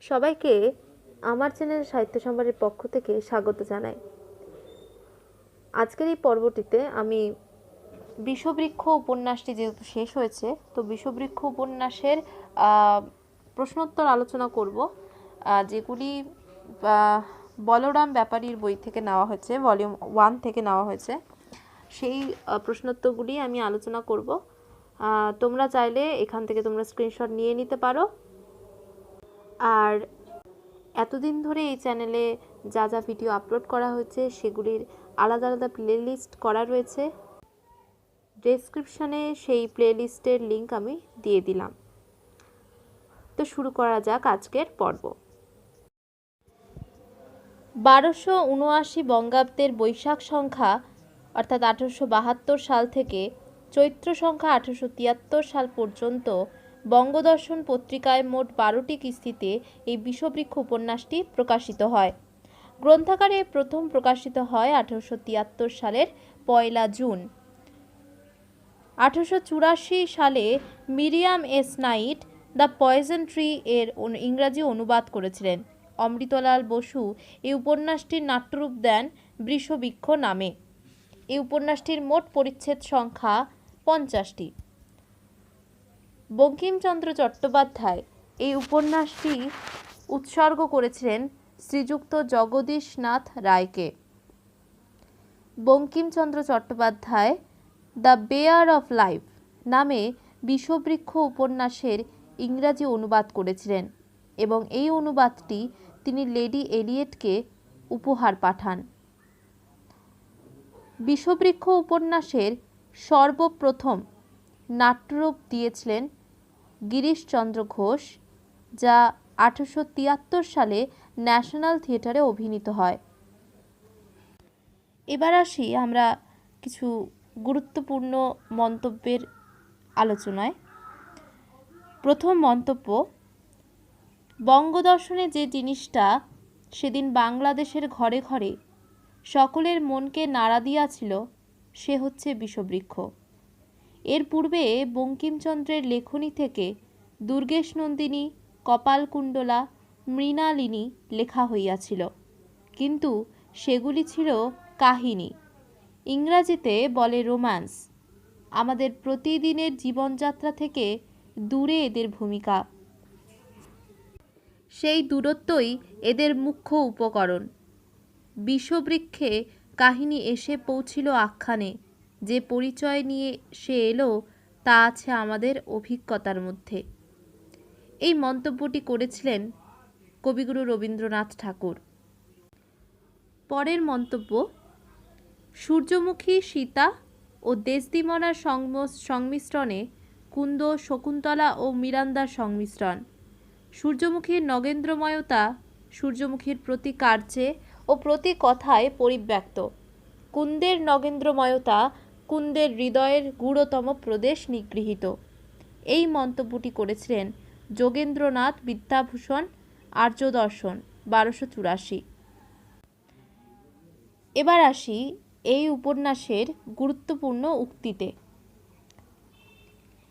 সবাইকে আমার চ্যানেল সাহিত্য সম্ভারের পক্ষ থেকে স্বাগত জানাই। আজকের এই পর্বটিতে আমি বিষবৃক্ষ উপন্যাসটি যেহেতু শেষ হয়েছে, তো বিষবৃক্ষ উপন্যাসের প্রশ্নোত্তর আলোচনা করব, যেগুলি বলরাম ব্যাপারীর বই থেকে নেওয়া হয়েছে, ভলিউম 1 থেকে নেওয়া হয়েছে। সেই প্রশ্নোত্তরগুলি আমি আলোচনা করব। তোমরা চাইলে এখান থেকে তোমরা স্ক্রিনশট নিয়ে নিতে পারো। আর এতদিন ধরে এই চ্যানেলে যা যা ভিডিও আপলোড করা হয়েছে সেগুলির আলাদা আলাদা প্লেলিস্ট করা রয়েছে। ডেসক্রিপশানে সেই প্লেলিস্টের লিংক আমি দিয়ে দিলাম। তো শুরু করা যাক আজকের পর্ব। 1279 বঙ্গাব্দের বৈশাখ সংখ্যা অর্থাৎ 1872 সাল থেকে চৈত্র সংখ্যা 1873 সাল পর্যন্ত বঙ্গদর্শন পত্রিকায় মোট 12টি কিস্তিতে এই বিষবৃক্ষ উপন্যাসটি প্রকাশিত হয়। গ্রন্থাকারে প্রথম প্রকাশিত হয় 1873 সালের 1 জুন। 1884 সালে Miriam S night the poison tree এর ইংরাজি অনুবাদ করেছিলেন। অমৃতলাল বসু এই উপন্যাসটির নাট্যরূপ দেন বিষবৃক্ষ নামে। এই উপন্যাসটির মোট পরিচ্ছেদ সংখ্যা 50টি। বঙ্কিমচন্দ্র চট্টোপাধ্যায় এই উপন্যাসটি উৎসর্গ করেছিলেন শ্রীযুক্ত জগদীশনাথ রায়কে। Bankimchandra Chattopadhyay the bear of life নামে বিষবৃক্ষ উপন্যাসের ইংরাজি অনুবাদ করেছিলেন এবং এই অনুবাদটি তিনি লেডি এলিয়েটকে উপহার পাঠান। বিষবৃক্ষ উপন্যাসের সর্বপ্রথম নাট্যরূপ দিয়েছিলেন গিরিশচন্দ্র ঘোষ, যা 1873 সালে ন্যাশনাল থিয়েটারে অভিনীত হয়। এবার আসি আমরা কিছু গুরুত্বপূর্ণ মন্তব্যের আলোচনায়। প্রথম মন্তব্য, বঙ্গদর্শনে যে জিনিসটা সেদিন বাংলাদেশের ঘরে ঘরে সকলের মনকে নাড়া দিয়াছিল সে হচ্ছে বিষবৃক্ষ। এর পূর্বে বঙ্কিমচন্দ্রের লেখনী থেকে দুর্গেশ নন্দিনী, কপালকুণ্ডলা, মৃণালিনী লেখা হইয়াছিল, কিন্তু সেগুলি ছিল কাহিনী, ইংরাজিতে বলে রোম্যান্স। আমাদের প্রতিদিনের জীবনযাত্রা থেকে দূরে এদের ভূমিকা, সেই দূরত্বই এদের মুখ্য উপকরণ। বিষবৃক্ষে কাহিনী এসে পৌঁছিল আখ্যানে, যে পরিচয় নিয়ে সে এলো তা আছে আমাদের অভিজ্ঞতার মধ্যে। এই মন্তব্যটি করেছিলেন কবিগুরু রবীন্দ্রনাথ ঠাকুর। পরের মন্তব্য, সূর্যমুখী, সীতা ও দেশদিমনার সংমিশ্রণে কুন্দ, শকুন্তলা ও মিরান্দার সংমিশ্রণ। সূর্যমুখীর নগেন্দ্রময়তা সূর্যমুখীর প্রতি কার্যে ও প্রতি কথায় পরিব্যক্ত। কুন্দের নগেন্দ্রময়তা কুন্দের হৃদয়ের গূঢ়তম প্রদেশ নিগৃহীত। এই মন্তব্যটি করেছিলেন যোগেন্দ্রনাথ বিদ্যাভূষণ, আর্যদর্শন, 1284। এবার আসি এই উপন্যাসের গুরুত্বপূর্ণ উক্তিতে।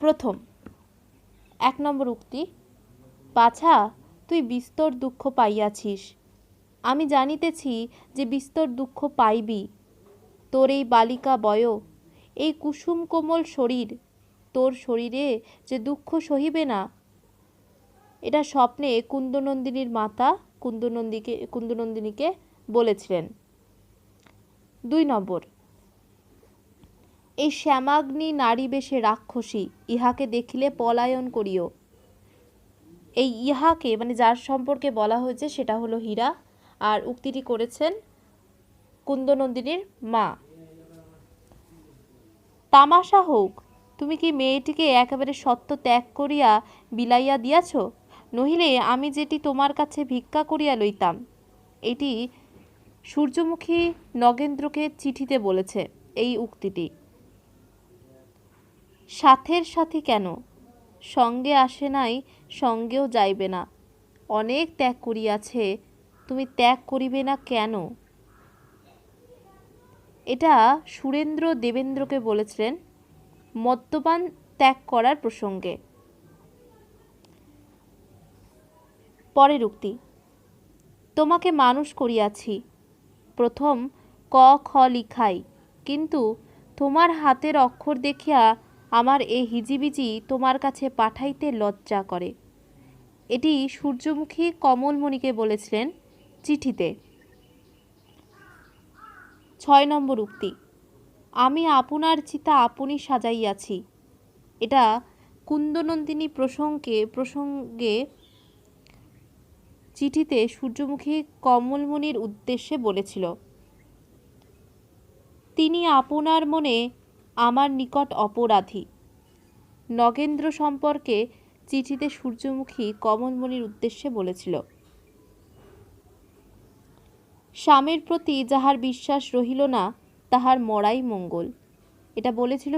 প্রথম 1 নম্বর উক্তি, বাছা তুই বিস্তর দুঃখ পাইয়াছিস, আমি জানিতেছি যে বিস্তর দুঃখ পাইবি। তোর এই বালিকা বয়, এই কুসুম কোমল শরীর, তোর শরীরে যে দুঃখ সহিবে না, এটা স্বপ্নে কুন্দনন্দিনীর মাতা কুন্দনন্দিনীকে বলেছিলেন। 2 নম্বর, এই শ্যামাগ্নি নারী বেশে রাক্ষসী, ইহাকে দেখিলে পলায়ন করিও। এই ইহাকে মানে যার সম্পর্কে বলা হয়েছে সেটা হলো হীরা, আর উক্তিটি করেছেন কুন্দনন্দিনীর মা। তামাশা হোক, তুমি কি মেয়েটিকে একেবারে সত্য ত্যাগ করিয়া বিলাইয়া দিয়াছ, নহিলে আমি যেটি তোমার কাছে ভিক্ষা করিয়া লইতাম। এটি সূর্যমুখী নগেন্দ্রকে চিঠিতে বলেছে এই উক্তিটি। সাথের সাথী কেন, সঙ্গে আসে নাই, সঙ্গেও যাইবে না। অনেক ত্যাগ করিয়াছে, তুমি ত্যাগ করিবে না কেন? এটা সুরেন্দ্র দেবেন্দ্রকে বলেছিলেন মদ্যপান ত্যাগ করার প্রসঙ্গে। পরের উক্তি, তোমাকে মানুষ করিয়াছি, প্রথম ক খ লিখাই, কিন্তু তোমার হাতের অক্ষর দেখিয়া আমার এ হিজিবিজি তোমার কাছে পাঠাইতে লজ্জা করে। এটি সূর্যমুখী কমলমণিকে বলেছিলেন চিঠিতে। 6 নম্বর উক্তি, আমি আপনার চিতা আপনি সাজাইয়াছি। এটা কুন্দনন্দিনী প্রসঙ্গে চিঠিতে সূর্যমুখী কমলমণির উদ্দেশ্যে বলেছিল। তিনি আপনার মনে আমার নিকট অপরাধী। নগেন্দ্র সম্পর্কে চিঠিতে সূর্যমুখী কমলমণির উদ্দেশ্যে বলেছিল। স্বামীর প্রতি যাহার বিশ্বাস রহিল না তাহার মরাই মঙ্গল, এটা বলেছিল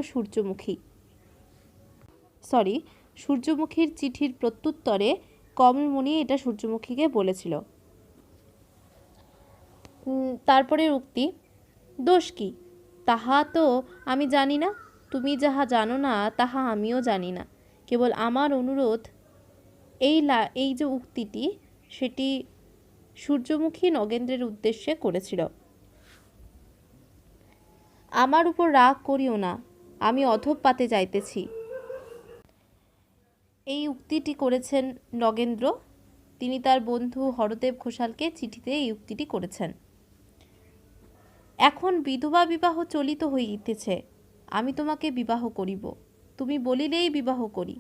সূর্যমুখীর চিঠির প্রত্যুত্তরে কমলমণি এটা সূর্যমুখীকে বলেছিল। তারপরে উক্তি, দোষ কি তাহা তো আমি জানি না, তুমি যাহা জানো না তাহা আমিও জানি না, কেবল আমার অনুরোধ। এই যে উক্তিটি সেটি সূর্যমুখী নগেন্দ্রের উদ্দেশ্যে করেছিল। আমার উপর রাগ করিও না, আমি অধঃপাতে যাইতেছি। এই উক্তিটি করেছেন নগেন্দ্র। তিনি তার বন্ধু হরদেব ঘোষালকে চিঠিতে এই উক্তিটি করেছেন। এখন বিধবা বিবাহ চলিত হইতেছে, আমি তোমাকে বিবাহ করিব, তুমি বলিলেই বিবাহ করি।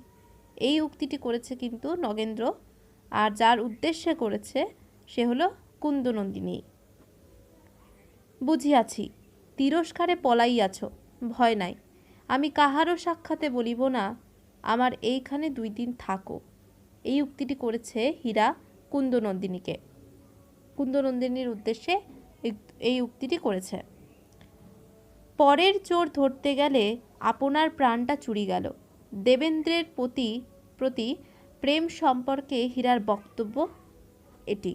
এই উক্তিটি করেছে কিন্তু নগেন্দ্র, আর যার উদ্দেশ্যে করেছে সে হলো কুন্দনন্দিনী। বুঝিয়াছি, তিরস্কারে পলাইয়াছ, ভয় নাই, আমি কাহারও সাক্ষাতে বলিব না আমার এইখানে 2 দিন থাকো। এই উক্তিটি করেছে হীরা কুন্দনন্দিনীর উদ্দেশ্যে এই উক্তিটি করেছে। পরের চোর ধরতে গেলে আপনার প্রাণটা চুরি গেল। দেবেন্দ্রের প্রতি প্রেম সম্পর্কে হীরার বক্তব্য এটি।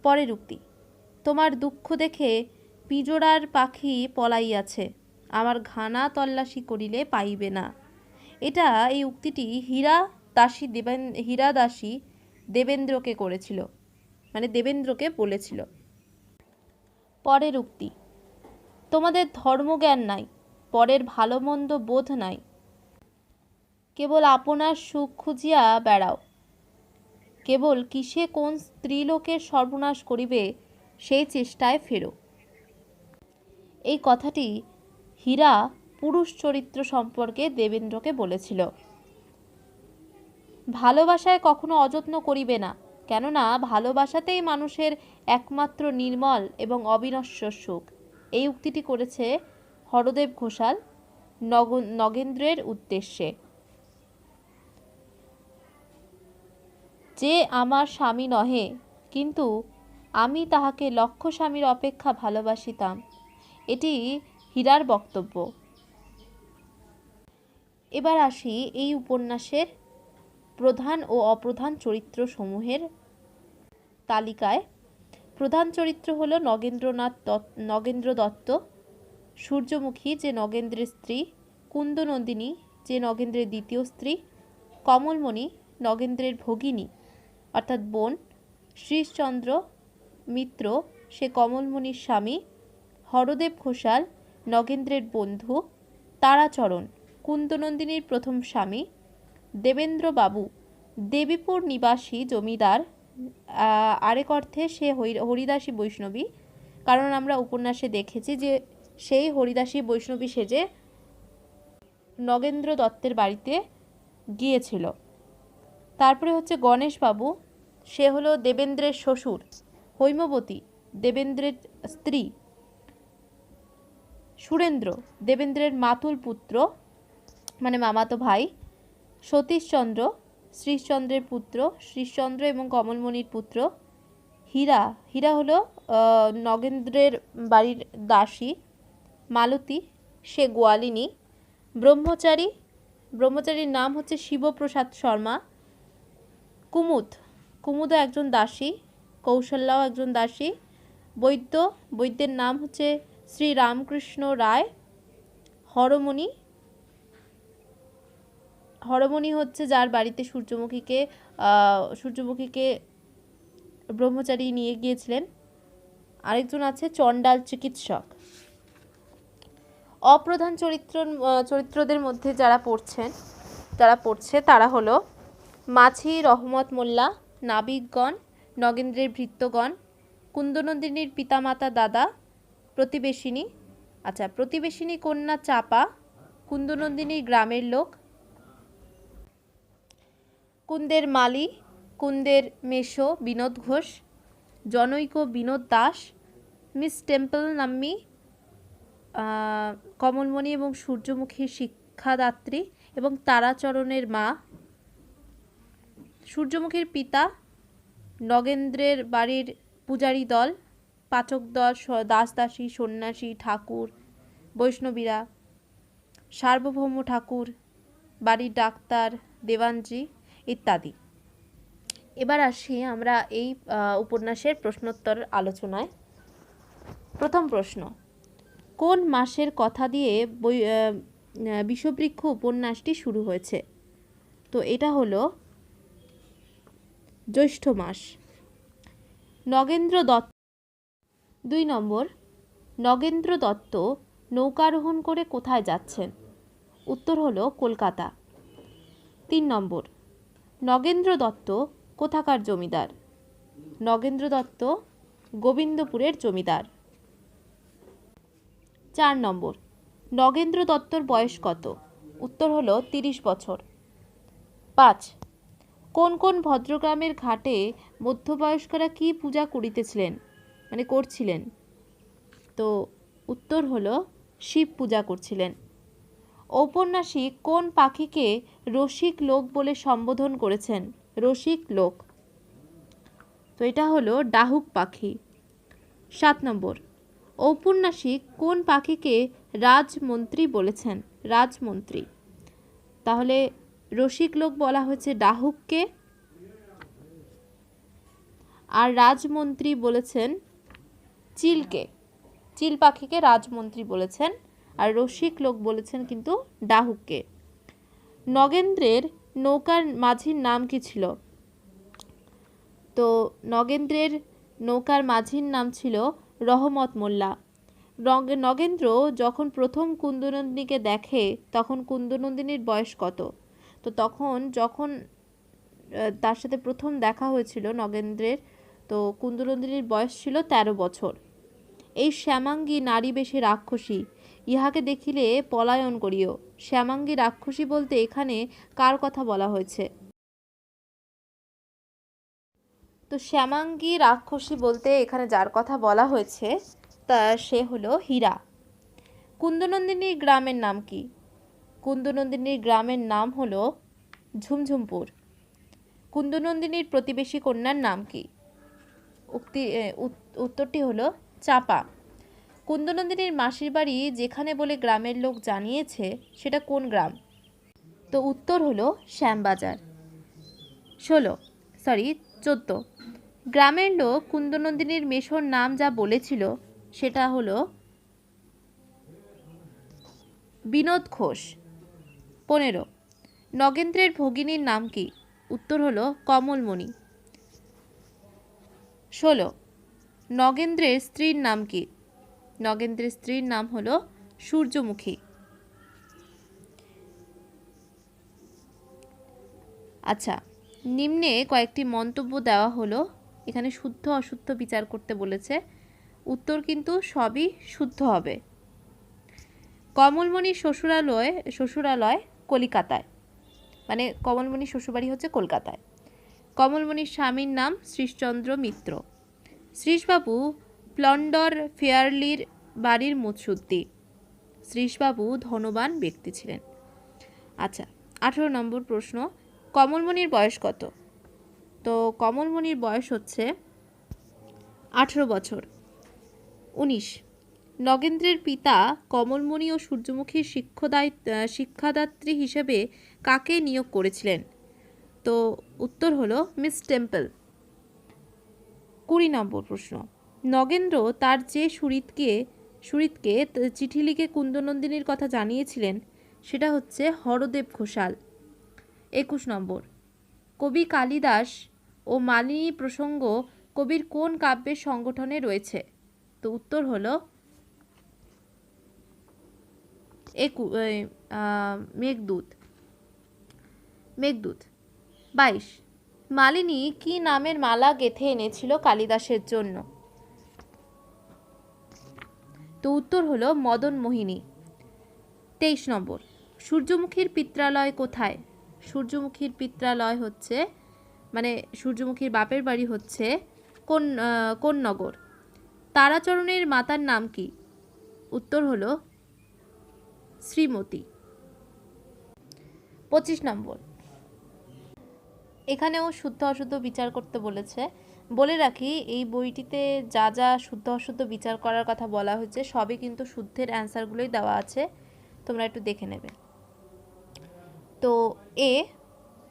পরের উক্তি, তোমার দুঃখ দেখে পিজোড়ার পাখি পলাইয়াছে, আমার ঘানা তল্লাশি করিলে পাইবে না। এটা এই উক্তিটি হীরা দাসী দেবেন্দ্রকে করেছিল, মানে দেবেন্দ্রকে বলেছিল। পরের উক্তি, তোমাদের ধর্মজ্ঞান নাই, পরের ভালো মন্দ বোধ নাই, কেবল আপনার সুখ খুঁজিয়া বেড়াও, কেবল কিসে কোন স্ত্রীলোকের সর্বনাশ করিবে সেই চেষ্টায় ফেরো। এই কথাটি হীরা পুরুষ চরিত্র সম্পর্কে দেবেন্দ্রকে বলেছিল। ভালোবাসায় কখনো অযত্ন করিবে না, কেননা ভালোবাসাতেই মানুষের একমাত্র নির্মল এবং অবিনশ্বর সুখ। এই উক্তিটি করেছে হরদেব ঘোষাল নগেন্দ্রের উদ্দেশ্যে। যে আমার স্বামী নহে, কিন্তু আমি তাহাকে লক্ষ স্বামীর অপেক্ষা ভালোবাসিতাম, এটি হীরার বক্তব্য। এবার আসি এই উপন্যাসের প্রধান ও অপ্রধান চরিত্র সমূহের তালিকায়। প্রধান চরিত্র হল নগেন্দ্র দত্ত, সূর্যমুখী যে নগেন্দ্রের স্ত্রী, কুন্দনন্দিনী যে নগেন্দ্রের দ্বিতীয় স্ত্রী, কমলমণি নগেন্দ্রের ভগিনী অর্থাৎ বোন, শ্রীশচন্দ্র মিত্র সে কমলমণির স্বামী, হরদেব ঘোষাল নগেন্দ্রের বন্ধু, তারাচরণ কুন্দনন্দিনীর প্রথম স্বামী, দেবেন্দ্র বাবু দেবীপুর নিবাসী জমিদার, আরেক অর্থে সে হরিদাসী বৈষ্ণবী, কারণ আমরা উপন্যাসে দেখেছি যে সেই হরিদাসী বৈষ্ণবী সেজে নগেন্দ্র দত্তের বাড়িতে গিয়েছিল। তারপরে হচ্ছে গণেশবাবু, সে হলো দেবেন্দ্রের শ্বশুর, হৈমবতী দেবেন্দ্রের স্ত্রী, সুরেন্দ্র দেবেন্দ্রের মাতুল পুত্র মানে মামাতো ভাই, সতীশচন্দ্র শ্রীশচন্দ্রের পুত্র, শ্রীশচন্দ্র এবং কমলমণির পুত্র, হীরা হলো নগেন্দ্রের বাড়ির দাসী, মালতী সে গোয়ালিনী, ব্রহ্মচারীর নাম হচ্ছে শিবপ্রসাদ শর্মা, কুমুদও একজন দাসী, কৌশল্যাও একজন দাসী, বৈদ্যের নাম হচ্ছে শ্রী রামকৃষ্ণ রায়, হরমণি হরমণি হচ্ছে যার বাড়িতে সূর্যমুখীকে ব্রহ্মচারী নিয়ে গিয়েছিলেন। আরেকজন আছে চণ্ডাল চিকিৎসক। অপ্রধান চরিত্রদের মধ্যে যারা পড়ছে তারা হলো মাঝি রহমত মোল্লা, নাবিকগণ, নগেন্দ্রের ভৃত্যগণ, কুন্দনন্দিনীর পিতামাতা দাদা, প্রতিবেশিনী, প্রতিবেশিনী কন্যা চাপা, কুন্দনন্দিনীর গ্রামের লোক, কুন্দের মালি, কুন্দের মেশো বিনোদ ঘোষ, জনৈক বিনোদ দাস, মিস টেম্পল নাম্নী, কমলমণি এবং সূর্যমুখীর শিক্ষাদাত্রী এবং তারাচরণের মা, সূর্যমুখীর পিতা, নগেন্দ্রের বাড়ির পূজারী দল, পাচক দল, দাসদাসী, সন্ন্যাসী, ঠাকুর, বৈষ্ণবীরা, সার্বভৌম ঠাকুর, বাড়ির ডাক্তার, দেওয়ানজি ইত্যাদি। এবার আসি আমরা এই উপন্যাসের প্রশ্নোত্তর আলোচনায়। প্রথম প্রশ্ন, কোন মাসের কথা দিয়ে বিষবৃক্ষ উপন্যাসটি শুরু হয়েছে? তো এটা হলো জ্যৈষ্ঠ মাস। নগেন্দ্র দত্ত। 2 নম্বর, নগেন্দ্র দত্ত নৌকারোহণ করে কোথায় যাচ্ছেন? উত্তর হলো কলকাতা। 3 নম্বর, নগেন্দ্র দত্ত কোথাকার জমিদার? নগেন্দ্র দত্ত গোবিন্দপুরের জমিদার। 4 নম্বর, নগেন্দ্র দত্তর বয়স কত? উত্তর হলো 30 বছর। 5, কোন কোন ভদ্রগ্রামের ঘাটে মধ্যবয়স্করা কি পূজা করছিলেন? তো উত্তর হলো শিব পূজা করছিলেন। ঔপন্যাসিক কোন পাখিকে রসিক লোক বলে সম্বোধন করেছেন? রসিক লোক। তো এটা হলো ডাহুক পাখি। 7 নম্বর, ঔপন্যাসিক কোন পাখিকে রাজমন্ত্রী বলেছেন? রাজমন্ত্রী। তাহলে রসিক লোক বলা হয়েছে ডাহুককে, আর রাজমন্ত্রী বলেছেন চিলকে। চিল পাখিকে রাজমন্ত্রী বলেছেন, আর রসিক লোক বলেছেন কিন্তু ডাহুককে। নগেন্দ্রের নৌকার মাঝির নাম কি ছিল? তো নগেন্দ্রের নৌকার মাঝির নাম ছিল রহমত মোল্লা। নগেন্দ্র যখন প্রথম কুন্দনন্দিনীকে দেখে তখন কুন্দনন্দিনীর বয়স কত? তো যখন তার সাথে প্রথম দেখা হয়েছিল নগেন্দ্রের, তো কুন্দনন্দিনীর বয়স ছিল 13 বছর। এই শ্যামাঙ্গী নারী বেশে রাক্ষসী, ইহাকে দেখিলে পলায়ন করিও। শ্যামাঙ্গী রাক্ষসী বলতে এখানে কার কথা বলা হয়েছে? তো শ্যামাঙ্গী রাক্ষসী বলতে এখানে যার কথা বলা হয়েছে তা সে হলো হীরা। কুন্দনন্দিনীর গ্রামের নাম কি? কুন্দনন্দিনীর গ্রামের নাম হলো ঝুমঝুমপুর। কুন্দনন্দিনীর প্রতিবেশী কন্যার নাম কি? উত্তরটি হলো চাপা। কুন্দনন্দিনীর মাসির বাড়ি যেখানে বলে গ্রামের লোক জানিয়েছে সেটা কোন গ্রাম? তো উত্তর হলো শ্যামবাজার। 14, গ্রামের লোক কুন্দনন্দিনীর মেশোর নাম যা বলেছিল সেটা হলো বিনোদ ঘোষ। 15, নগেন্দ্রের ভগিনীর নাম কি? উত্তর হলো কমলমণি। 16, নগেন্দ্রের স্ত্রীর নাম কি? নগেন্দ্রের স্ত্রীর নাম হলো সূর্যমুখী। আচ্ছা, নিম্নে কয়েকটি মন্তব্য দেওয়া হলো, এখানে শুদ্ধ অশুদ্ধ বিচার করতে বলেছে। উত্তর কিন্তু সবই শুদ্ধ হবে। কমলমণির শ্বশুরালয় কলিকাতায়, মানে কমলমণির শ্বশুরবাড়ি হচ্ছে কলকাতায়। কমলমণির স্বামীর নাম শ্রীশচন্দ্র মিত্র। শ্রীশবাবু প্লন্ডর ফেয়ারলির বাড়ির মুৎসুদ্দি। শ্রীশবাবু ধনবান ব্যক্তি ছিলেন। আচ্ছা, 18 নম্বর প্রশ্ন, কমলমণির বয়স কত? তো কমলমণির বয়স হচ্ছে 18 বছর। 19, নগেন্দ্রের পিতা কমলমণি ও সূর্যমুখীর শিক্ষাদাত্রী হিসেবে কাকে নিয়োগ করেছিলেন? তো উত্তর হলো মিস টেম্পল। 20 নম্বর প্রশ্ন, নগেন্দ্র তার যে সুরিতকে চিঠি লিখে কুন্দনন্দিনীর কথা জানিয়েছিলেন সেটা হচ্ছে হরদেব ঘোষাল। 21 নম্বর, কবি কালিদাস ও মালিনী প্রসঙ্গ কবির কোন কাব্যের সংগঠনে রয়েছে? তো উত্তর হলো মেঘদূত। 22, মালিনী কি নামের মালা গেঁথে এনেছিল কালিদাসের জন্য? তো উত্তর হলো মদন মোহিনী। 23 নম্বর, সূর্যমুখীর পিত্রালয় কোথায়? সূর্যমুখীর পিত্রালয় হচ্ছে মানে সূর্যমুখীর বাপের বাড়ি হচ্ছে কোন নগর? তারাচরণের মাতার নাম কি? উত্তর হলো শ্রীমতী। 25 নম্বর, এখানেও শুদ্ধ অশুদ্ধ বিচার করতে বলেছে। বলে রাখি, এই বইটিতে যা যা শুদ্ধ অশুদ্ধ বিচার করার কথা বলা হয়েছে সবই কিন্তু শুদ্ধের অ্যান্সারগুলোই দেওয়া আছে, তোমরা একটু দেখে নেবে। তো এ,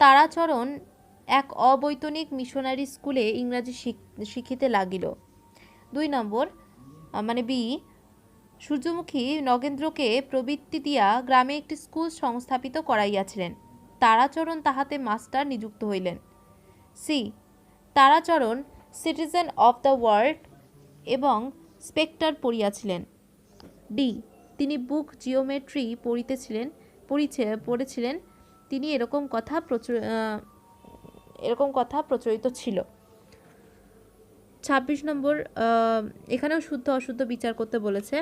তারাচরণ এক অবৈতনিক মিশনারি স্কুলে ইংরাজি শিখিতে লাগিল। 2 নম্বর, মানে বি, সূর্যমুখী নগেন্দ্রকে প্রবৃত্তি দিয়া গ্রামে একটি স্কুল সংস্থাপিত করাইয়াছিলেন। তারাচরণ তাহাতে মাস্টার নিযুক্ত হইলেন। C, Taracharan citizen of the world এবং স্পেক্টার পড়িয়াছিলেন। ডি, তিনি বুক জিওমেট্রি পড়েছিলেন। তিনি এরকম কথা প্রচলিত ছিল। 26 নম্বর, এখানেও শুদ্ধ অশুদ্ধ বিচার করতে বলেছে।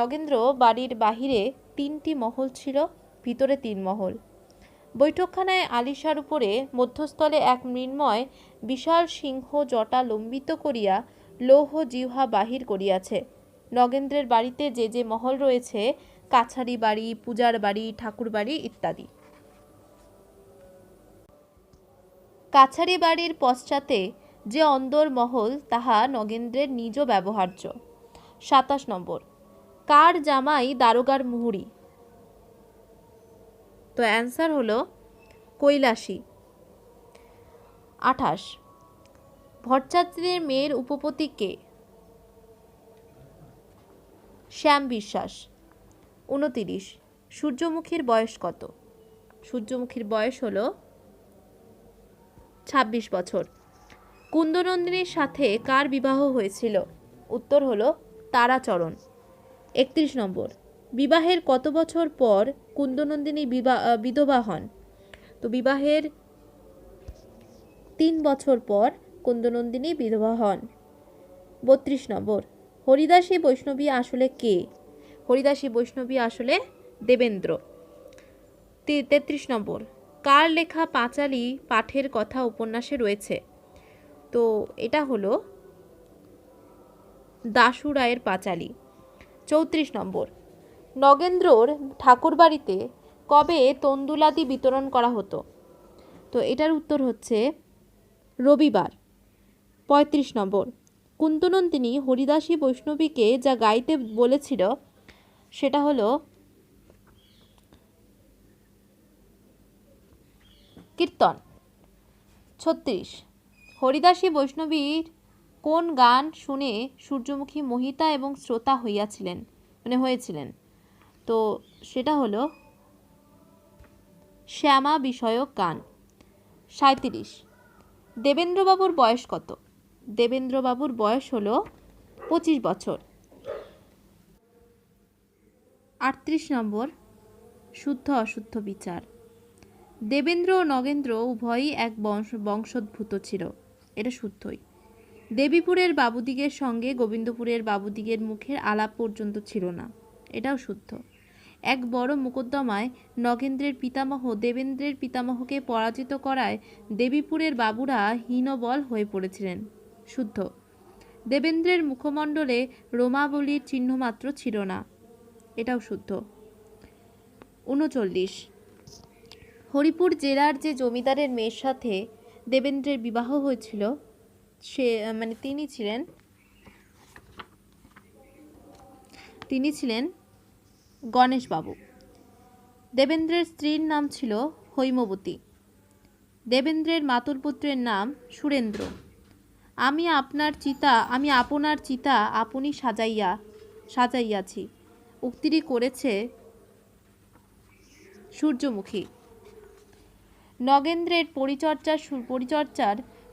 নগেন্দ্র বাড়ির বাহিরে 3টি মহল ছিল, ভিতরে 3 মহল। বৈঠকখানায় আলিশার উপরে মধ্যস্থলে এক মৃন্ময় বিশাল সিংহ জটা লম্বিত করিয়া লৌহ জিহ্বা বাহির করিয়াছে। নগেন্দ্রের বাড়িতে যে যে মহল রয়েছে, কাছারি বাড়ি, পূজার বাড়ি, ঠাকুর বাড়ি ইত্যাদি। কাছারি বাড়ির পশ্চাতে যে অন্দর মহল, তাহা নগেন্দ্রের নিজ ব্যবহার্য। 27 নম্বর, কার জামাই দারোগার মুহুরী? তো অ্যান্সার হলো কৈলাসী। 28, ভট্টাচার্যের মেয়ের উপপতি কে? শ্যাম বিশ্বাস। 29, সূর্যমুখীর বয়স কত? সূর্যমুখীর বয়স হলো 26 বছর। কুন্দনন্দিনীর সাথে কার বিবাহ হয়েছিল? উত্তর হলো তারাচরণ। 31 নম্বর, বিবাহের কত বছর পর কুন্দনন্দিনী বিধবা হন? তো বিবাহের 3 বছর পর কুন্দনন্দিনী বিধবা হন। 32 নম্বর, হরিদাসী বৈষ্ণবী আসলে কে? হরিদাসী বৈষ্ণবী আসলে দেবেন্দ্র। 33 নম্বর, কার লেখা পাঁচালী পাঠের কথা উপন্যাসে রয়েছে? তো এটা হলো দাশু রায়ের পাঁচালী। 34 নম্বর, নগেন্দ্রর ঠাকুরবাড়িতে কবে তণ্ডুলাদি বিতরণ করা হতো? তো এটার উত্তর হচ্ছে রবিবার। 35 নম্বর, কুন্তনন্দিনী হরিদাসী বৈষ্ণবীকে যা গাইতে বলেছিল সেটা হলো কীর্তন। 36, হরিদাসী বৈষ্ণবীর কোন গান শুনে সূর্যমুখী মোহিতা এবং শ্রোতা হয়েছিলেন? তো সেটা হলো শ্যামা বিষয়ক গান। 37, দেবেন্দ্রবাবুর বয়স কত? দেবেন্দ্রবাবুর বয়স হলো 25 বছর। 38 নম্বর, শুদ্ধ অশুদ্ধ বিচার। দেবেন্দ্র ও নগেন্দ্র উভয়ই এক বংশোদ্ভূত ছিল, এটা শুদ্ধই। দেবীপুরের বাবুদিগের সঙ্গে গোবিন্দপুরের বাবুদিগের মুখের আলাপ পর্যন্ত ছিল না, এটাও শুদ্ধ। এক বড় মোকদ্দমায় নগেন্দ্রের পিতামহ দেবেন্দ্রের পিতামহকে পরাজিত করায় দেবীপুরের বাবুরা হীনবল হয়ে পড়েছিলেন, শুদ্ধ। দেবেন্দ্রের মুখমণ্ডলে রোমাবলীর চিহ্নমাত্র ছিল না, এটাও শুদ্ধ। 39, হরিপুর জেলার যে জমিদারের মেয়ের সাথে দেবেন্দ্রের বিবাহ হয়েছিল তিনি ছিলেন গণেশবাবু। দেবেন্দ্রের স্ত্রীর নাম ছিল হৈমবতী। দেবেন্দ্রের মাতুলপুত্রের নাম সুরেন্দ্র। আমি আপনার চিতা আপনি সাজাইয়াছি উক্তিটি করেছে সূর্যমুখী। নগেন্দ্রের পরিচর্যার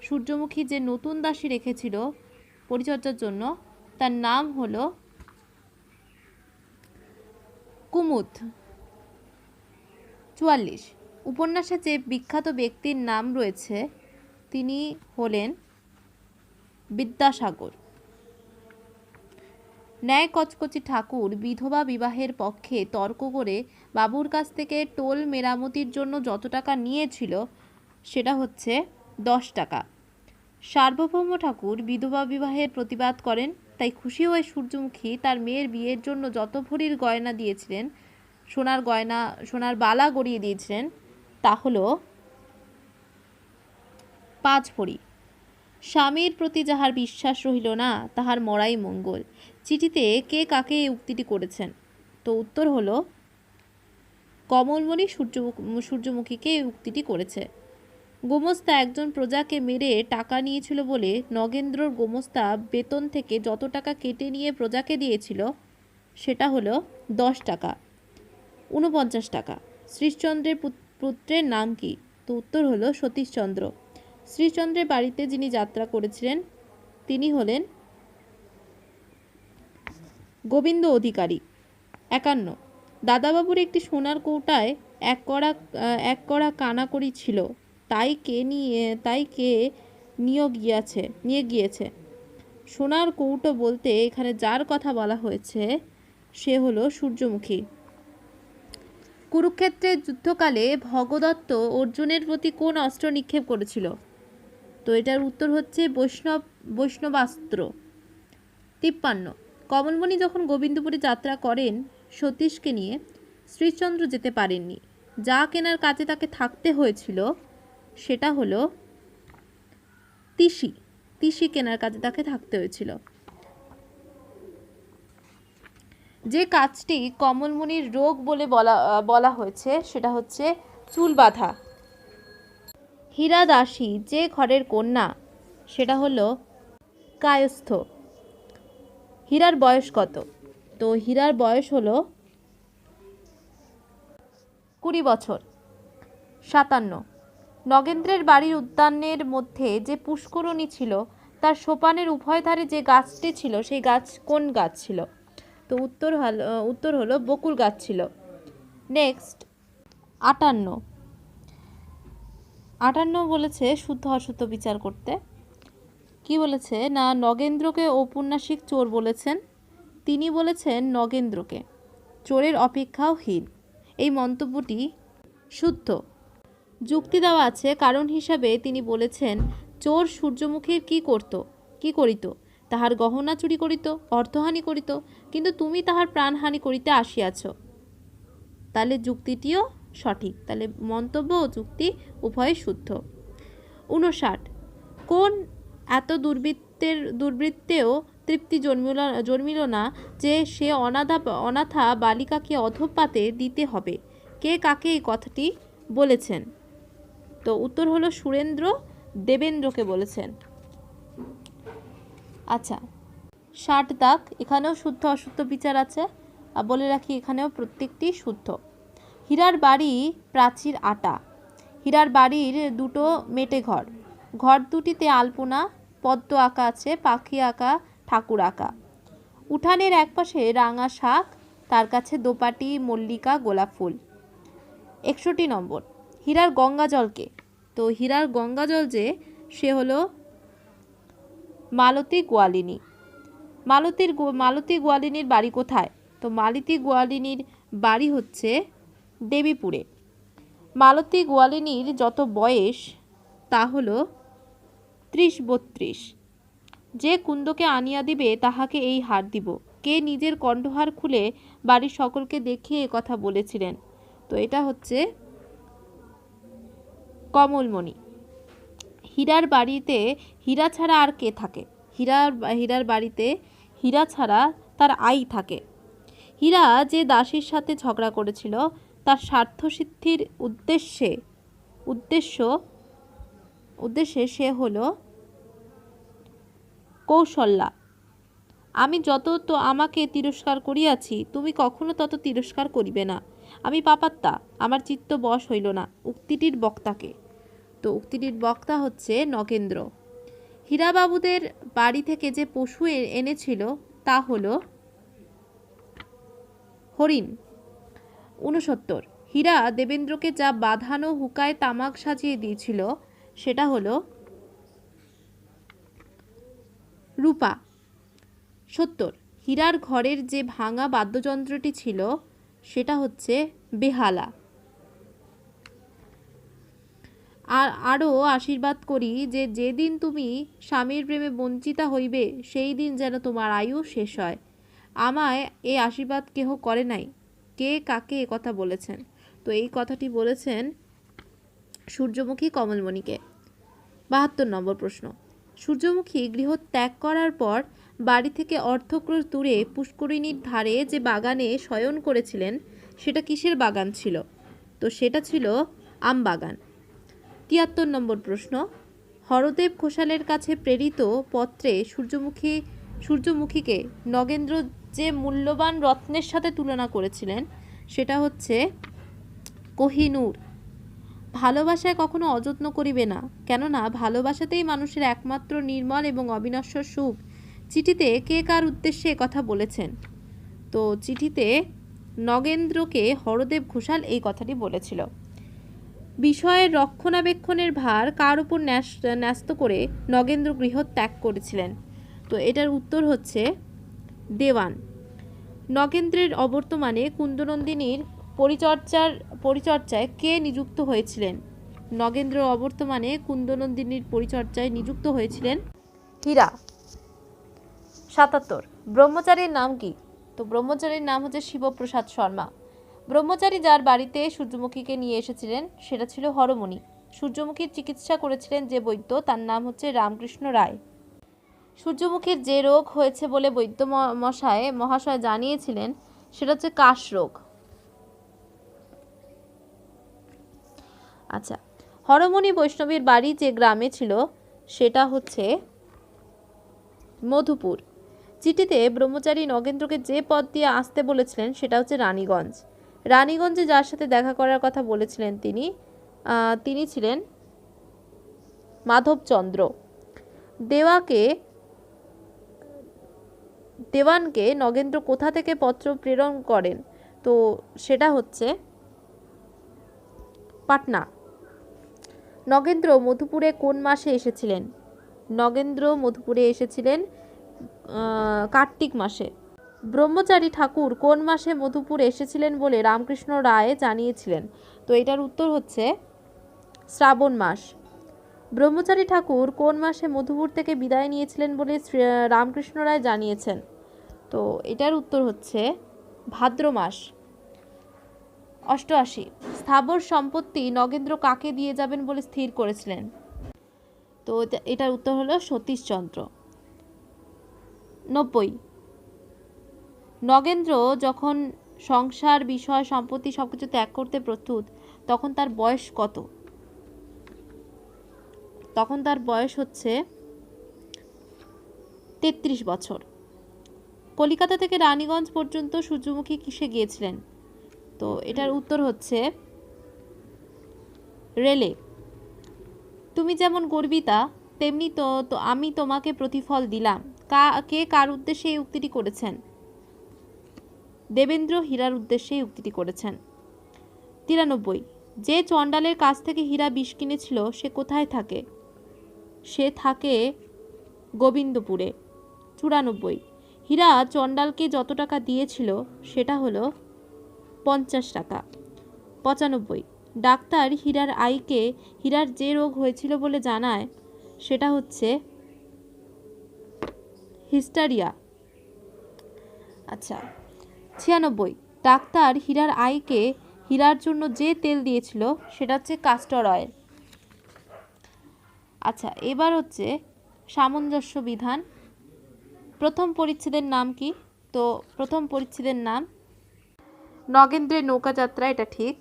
সূর্যমুখী যে নতুন দাসী রেখেছিল পরিচর্যার জন্য, তার নাম হলো কুমুদ। 44, উপন্যাসে যে বিখ্যাত ব্যক্তির নাম রয়েছে তিনি হলেন বিদ্যাসাগর। ন্যায় কচকচি ঠাকুর বিধবা বিবাহের পক্ষে তর্ক করে বাবুর কাছ থেকে টোল মেরামতির জন্য যত টাকা নিয়েছিল সেটা হচ্ছে 10 টাকা। সার্বভৌম ঠাকুর বিধবা বিবাহের প্রতিবাদ করেন, তাই খুশি হয়ে সূর্যমুখী তার মেয়ের বিয়ের জন্য যত ভরির গয়না দিয়েছিলেন, সোনার বালা গড়িয়ে দিয়েছিলেন, তা হলো 5 ভরি। স্বামীর প্রতি যাহার বিশ্বাস রহিল না, তাহার মরাই মঙ্গল। চিঠিতে কে কাকে এই উক্তিটি করেছেন? তো উত্তর হলো কমলমণি সূর্যমুখীকে এই উক্তিটি করেছে। গোমস্তা একজন প্রজাকে মেরে টাকা নিয়েছিল বলে নগেন্দ্রর গোমস্তা বেতন থেকে যত টাকা কেটে নিয়ে প্রজাকে দিয়েছিল সেটা হলো 10 টাকা। 49 টাকা। শ্রীশচন্দ্রের পুত্রের নাম কি? তো উত্তর হলো সতীশচন্দ্র। শ্রীশচন্দ্রের বাড়িতে যিনি যাত্রা করেছিলেন তিনি হলেন গোবিন্দ অধিকারী। 51, দাদাবাবুর একটি সোনার কৌটায় এক কড়া কানাকড়ি ছিল, তাই কে নিয়ে গিয়েছে? সোনার কৌটো বলতে এখানে যার কথা বলা হয়েছে সে হলো সূর্যমুখী। কুরুক্ষেত্রের যুদ্ধকালে ভগদত্ত অর্জুনের প্রতি কোন অস্ত্র নিক্ষেপ করেছিল? তো এটার উত্তর হচ্ছে বৈষ্ণবাস্ত্র। 53, কমলমণি যখন গোবিন্দপুরে যাত্রা করেন সতীশকে নিয়ে, শ্রীশচন্দ্র যেতে পারেননি। যা কেনার কাজে তাকে থাকতে হয়েছিল সেটা হলো তিসি কেনার কাজে তাকে থাকতে হয়েছিল। যে কাজটি কমলমণির রোগ বলে বলা হয়েছে সেটা হচ্ছে চুল বাঁধা। হীরা দাসী যে ঘরের কন্যা সেটা হলো কায়স্থ। হীরার বয়স কত? তো হীরার বয়স হলো 20 বছর। 57, নগেন্দ্রের বাড়ির উদ্যানের মধ্যে যে পুষ্করণী ছিল তার সোপানের উভয় ধারে যে গাছটি ছিল সেই গাছ কোন গাছ ছিল? তো উত্তর হলো বকুল গাছ ছিল। নেক্সট 58 বলেছে শুদ্ধ অশুদ্ধ বিচার করতে। কি বলেছে না, নগেন্দ্রকে ঔপন্যাসিক চোর বলেছেন। তিনি বলেছেন নগেন্দ্রকে চোরের অপেক্ষাও হীন। এই মন্তব্যটি শুদ্ধ। যুক্তি দেওয়া আছে, কারণ হিসাবে তিনি বলেছেন চোর সূর্যমুখীর কি করিত? তাহার গহনা চুরি করিত, অর্থহানি করিত, কিন্তু তুমি তাহার প্রাণহানি করিতে আসিয়াছ। তাহলে যুক্তিটিও সঠিক, তাহলে মন্তব্য ও যুক্তি উভয় শুদ্ধ। 59, কোন এত দুর্বৃত্তেও তৃপ্তি জন্মিল না যে সে অনাথা বালিকাকে অধঃপাতে দিতে হবে? কে কাকে এই কথাটি বলেছেন? তো উত্তর হলো সুরেন্দ্র দেবেন্দ্রকে বলেছেন। আচ্ছা, 60 দাগ, এখানেও শুদ্ধ অশুদ্ধ বিচার আছে। বলে রাখি এখানেও প্রত্যেকটি শুদ্ধ। হীরার বাড়ি প্রাচীর আটা। হীরার বাড়ির দুটো মেটে ঘর, ঘর দুটিতে আলপনা পদ্ম আঁকা আছে, পাখি আঁকা, ঠাকুর আঁকা। উঠানের একপাশে রাঙা শাক, তার কাছে দোপাটি, মল্লিকা, গোলাপ ফুল। 61 নম্বর, হীরার গঙ্গাজলকে? তো হীরার গঙ্গাজল যে সে হলো মালতী গোয়ালিনী। মালতী গোয়ালিনীর বাড়ি কোথায়? তো মালতী গোয়ালিনীর বাড়ি হচ্ছে দেবীপুরে। মালতী গোয়ালিনীর যত বয়স তা হলো 30-32। যে কুন্দকে আনিয়া দিবে তাহাকে এই হার দিব। কে নিজের কণ্ঠহার খুলে বাড়ির সকলকে দেখিয়ে কথা বলেছিলেন? তো এটা হচ্ছে কমলমণি। হীরার বাড়িতে হীরা ছাড়া আর কে থাকে? হীরার বাড়িতে হীরা ছাড়া তার আই থাকে। হীরা যে দাসীর সাথে ঝগড়া করেছিল তার স্বার্থসিদ্ধির উদ্দেশ্যে সে হলো কৌশল্যা। আমি যত তো আমাকে তিরস্কার করিয়াছি তুমি কখনো তত তিরস্কার করিবে না। আমি পাপাত্তা, আমার চিত্ত বশ হইল না। উক্তিটির বক্তাকে? তো উক্তিটির বক্তা হচ্ছে নগেন্দ্র। হীরাবাবুদের বাড়ি থেকে যে পশু এনেছিল তা হলো হরিণ। 69, হীরা দেবেন্দ্রকে যা বাঁধানো হুকায় তামাক সাজিয়ে দিয়েছিল সেটা হলো রূপা। 70, হীরার ঘরের যে ভাঙা বাদ্যযন্ত্রটি ছিল সেটা হচ্ছে বেহালা। আর আরও আশীর্বাদ করি যে যেদিন তুমি স্বামীর প্রেমে বঞ্চিতা হইবে সেই দিন যেন তোমার আয়ু শেষ হয়। আমায় এ আশীর্বাদ কেহ করে নাই। কে কাকে এ কথা বলেছেন? তো এই কথাটি বলেছেন সূর্যমুখী কমলমণিকে। 72 নম্বর প্রশ্ন, সূর্যমুখী গৃহ ত্যাগ করার পর বাড়ি থেকে অর্ধক্রোশ দূরে পুষ্করিণীর ধারে যে বাগানে শয়ন করেছিলেন সেটা কিসের বাগান ছিল? তো সেটা ছিল আম বাগান। 73 নম্বর প্রশ্ন, হরদেব ঘোষালের কাছে প্রেরিত পত্রে সূর্যমুখীকে নগেন্দ্র যে মূল্যবান রত্নের সাথে তুলনা করেছিলেন সেটা হচ্ছে কোহিনূর। ভালোবাসায় কখনো অযত্ন করিবে না, কেননা ভালোবাসাতেই মানুষের একমাত্র নির্মল এবং অবিনশ্বর সুখ। চিঠিতে কে কার উদ্দেশ্যে কথা বলেছেন? তো চিঠিতে নগেন্দ্রকে হরদেব ঘোষাল এই কথাটি বলেছিল। বিষয়ের রক্ষণাবেক্ষণের ভার কার উপর ন্যস্ত করে নগেন্দ্র গৃহ ত্যাগ করেছিলেন? তো এটার উত্তর হচ্ছে দেওয়ান। নগেন্দ্রের অবর্তমানে কুন্দনন্দিনীর পরিচর্যায় কে নিযুক্ত হয়েছিলেন? নগেন্দ্র অবর্তমানে কুন্দনন্দিনীর পরিচর্যায় নিযুক্ত হয়েছিলেন হীরা। 77, ব্রহ্মচারীর নাম কি? তো ব্রহ্মচারীর নাম হচ্ছে শিবপ্রসাদ শর্মা। ব্রহ্মচারী যার বাড়িতে সূর্যমুখীকে নিয়ে এসেছিলেন সেটা ছিল হরমণি। সূর্যমুখীর চিকিৎসা করেছিলেন যে বৈদ্য তার নাম হচ্ছে রামকৃষ্ণ রায়। সূর্যমুখীর যে রোগ হয়েছে বলে বৈদ্য মহাশয় জানিয়েছিলেন সেটা হচ্ছে কাশ রোগ। আচ্ছা, হরমণি বৈষ্ণবীর বাড়ি যে গ্রামে ছিল সেটা হচ্ছে মধুপুর। চিঠিতে ব্রহ্মচারী নগেন্দ্রকে যে পদ দিয়ে আসতে বলেছিলেন সেটা হচ্ছে রানীগঞ্জ। রানীগঞ্জে যার সাথে দেখা করার কথা বলেছিলেন তিনি ছিলেন মাধবচন্দ্র। দেওয়ানকে নগেন্দ্র কোথা থেকে পত্র প্রেরণ করেন? তো সেটা হচ্ছে পাটনা। নগেন্দ্র মধুপুরে কোন মাসে এসেছিলেন? নগেন্দ্র মধুপুরে এসেছিলেন কার্তিক মাসে। ব্রহ্মচারী ঠাকুর কোন মাসে মধুপুরে এসেছিলেন বলে রামকৃষ্ণ রায় জানিয়েছিলেন? তো এটার উত্তর হচ্ছে শ্রাবণ মাস। ব্রহ্মচারী ঠাকুর কোন মাসে মধুপুর থেকে বিদায় নিয়েছিলেন বলে রামকৃষ্ণ রায় জানিয়েছেন? তো এটার উত্তর হচ্ছে ভাদ্র মাস। 88, স্থাবর সম্পত্তি নগেন্দ্র কাকে দিয়ে যাবেন বলে স্থির করেছিলেন? তো এটার উত্তর হলো সতীশচন্দ্র। 90, নগেন্দ্র যখন সংসার বিষয় সম্পত্তি সবকিছু ত্যাগ করতে প্রস্তুত তখন তার বয়স কত? তখন তার বয়স হচ্ছে 33 বছর। কলিকাতা থেকে রানীগঞ্জ পর্যন্ত সূর্যমুখী কিসে গিয়েছিলেন? তো এটার উত্তর হচ্ছে রেলে। তুমি যেমন গর্বিতা তেমনি তো আমি তোমাকে প্রতিফল দিলাম। কে কার উদ্দেশ্যে এই উক্তিটি করেছেন? দেবেন্দ্র হীরার উদ্দেশ্যে এই উক্তিটি করেছেন। 93, যে চণ্ডালের কাছ থেকে হীরা বিষ কিনেছিল সে কোথায় থাকে? সে থাকে গোবিন্দপুরে। 94, হীরা চণ্ডালকে যত টাকা দিয়েছিল সেটা হলো 50 টাকা। 95, ডাক্তার হীরার যে রোগ হয়েছিল বলে জানায় সেটা হচ্ছে হিস্টারিয়া। আচ্ছা, 96, ডাক্তার হীরার জন্য যে তেল দিয়েছিল সেটা হচ্ছে কাস্টর অয়েল। আচ্ছা, এবার হচ্ছে সামঞ্জস্য বিধান। প্রথম পরিচ্ছেদের নাম কি? তো প্রথম পরিচ্ছেদের নাম নগেন্দ্রের নৌকাযাত্রা, এটা ঠিক।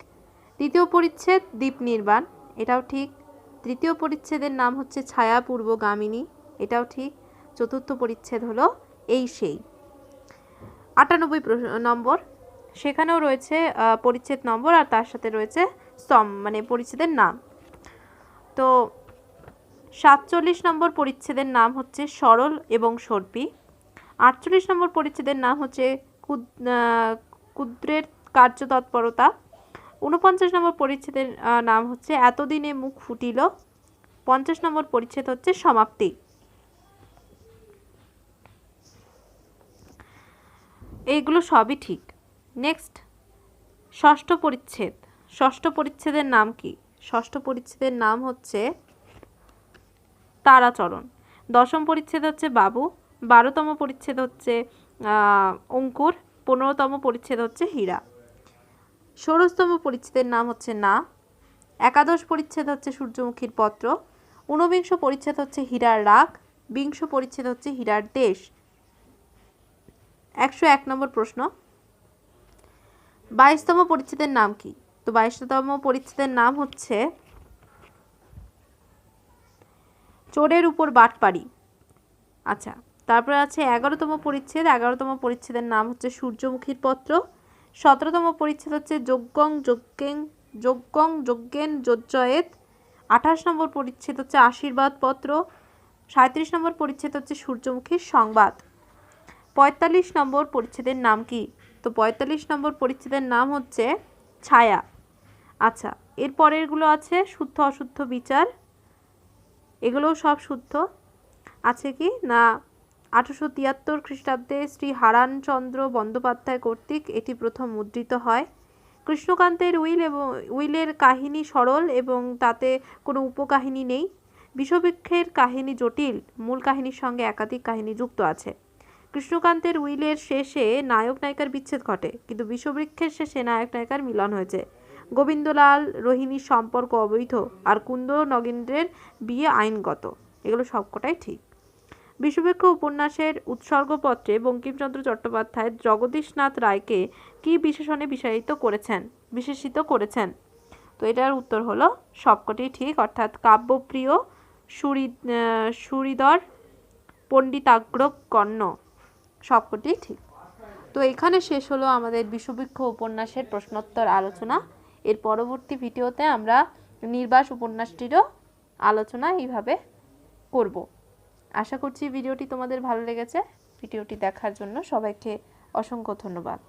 দ্বিতীয় পরিচ্ছেদ দ্বীপ নির্বাণ, এটাও ঠিক। তৃতীয় পরিচ্ছেদের নাম হচ্ছে ছায়া পূর্বগামিনী, এটাও ঠিক। চতুর্থ পরিচ্ছেদ হলো এই সেই। 98 নম্বর, সেখানেও রয়েছে পরিচ্ছেদ নম্বর আর তার সাথে রয়েছে মানে পরিচ্ছেদের নাম। তো 47 নম্বর পরিচ্ছেদের নাম হচ্ছে সরল এবং সর্পি। 48 নম্বর পরিচ্ছেদের নাম হচ্ছে ক্ষুদ্রের কার্যতৎপরতা। 49 নম্বর পরিচ্ছেদের নাম হচ্ছে এতদিনে মুখ ফুটিল। 50 নম্বর পরিচ্ছেদ হচ্ছে সমাপ্তি। এইগুলো সবই ঠিক। নেক্সট ষষ্ঠ পরিচ্ছেদ। ষষ্ঠ পরিচ্ছেদের নাম কি? ষষ্ঠ পরিচ্ছেদের নাম হচ্ছে তারাচরণ। দশম পরিচ্ছেদ হচ্ছে বাবু। 12তম পরিচ্ছেদ হচ্ছে অঙ্কুর। 15তম পরিচ্ছেদ হচ্ছে হীরা। 16তম পরিচ্ছেদের নাম হচ্ছে না। একাদশ পরিচ্ছেদ হচ্ছে সূর্যমুখীর পত্র। 19 পরিচ্ছেদ হচ্ছে হীরার রাগ। 20 পরিচ্ছেদ হচ্ছে হীরার দেশ। 101 নম্বর প্রশ্ন, 22তম পরিচ্ছেদের নাম কি? তো 22তম পরিচ্ছেদের নাম হচ্ছে চোরের উপর বাটপাড়ি। আচ্ছা, তারপরে আছে 11তম পরিচ্ছেদ। 11তম পরিচ্ছেদের নাম হচ্ছে সূর্যমুখীর পত্র। 17তম পরিচ্ছেদ হচ্ছে যজ্ঞং যজ্ঞেন যোজ্জয়েত। 28 নম্বর পরিচ্ছেদ হচ্ছে আশীর্বাদ পত্র। 37 নম্বর পরিচ্ছেদ হচ্ছে সূর্যমুখীর সংবাদ। 45 নম্বর পরিচ্ছেদের নাম কি? তো 45 নম্বর পরিচ্ছেদের নাম হচ্ছে ছায়া। আচ্ছা, এর পরেরগুলো আছে শুদ্ধ অশুদ্ধ বিচার। এগুলোও সব শুদ্ধ। আছে কি না 1873 খ্রিস্টাব্দে শ্রী হারানচন্দ্র বন্দ্যোপাধ্যায় কর্তৃক এটি প্রথম মুদ্রিত হয়। কৃষ্ণকান্তের উইলের কাহিনী সরল এবং তাতে কোনো উপকাহিনী নেই। বিষবৃক্ষের কাহিনী জটিল, মূল কাহিনীর সঙ্গে একাধিক কাহিনী যুক্ত আছে। কৃষ্ণকান্তের উইলের শেষে নায়ক নায়িকার বিচ্ছেদ ঘটে, কিন্তু বিষবৃক্ষের শেষে নায়ক নায়িকার মিলন হয়েছে। গোবিন্দলাল রোহিণীর সম্পর্ক অবৈধ, আর কুন্দ নগেন্দ্রের বিয়ে আইনগত। এগুলো সবকটাই ঠিক। বিষবৃক্ষ উপন্যাসের উৎসর্গপত্রে বঙ্কিমচন্দ্র চট্টোপাধ্যায় জগদীশনাথ রায়কে কি বিশেষণে বিশেষিত করেছেন? তো এটার উত্তর হলো সবকটি ঠিক, অর্থাৎ কাব্যপ্রিয়, সুহৃদর, পণ্ডিতাগ্রগণ্য, সবকটি ঠিক। তো এখানে শেষ হলো আমাদের বিষবৃক্ষ উপন্যাসের প্রশ্নোত্তর আলোচনা। এর পরবর্তী ভিডিওতে আমরা নির্বাস উপন্যাসটিরও আলোচনা এইভাবে করব। আশা করছি ভিডিওটি তোমাদের ভালো লেগেছে। ভিডিওটি দেখার জন্য সবাইকে অসংখ্য ধন্যবাদ।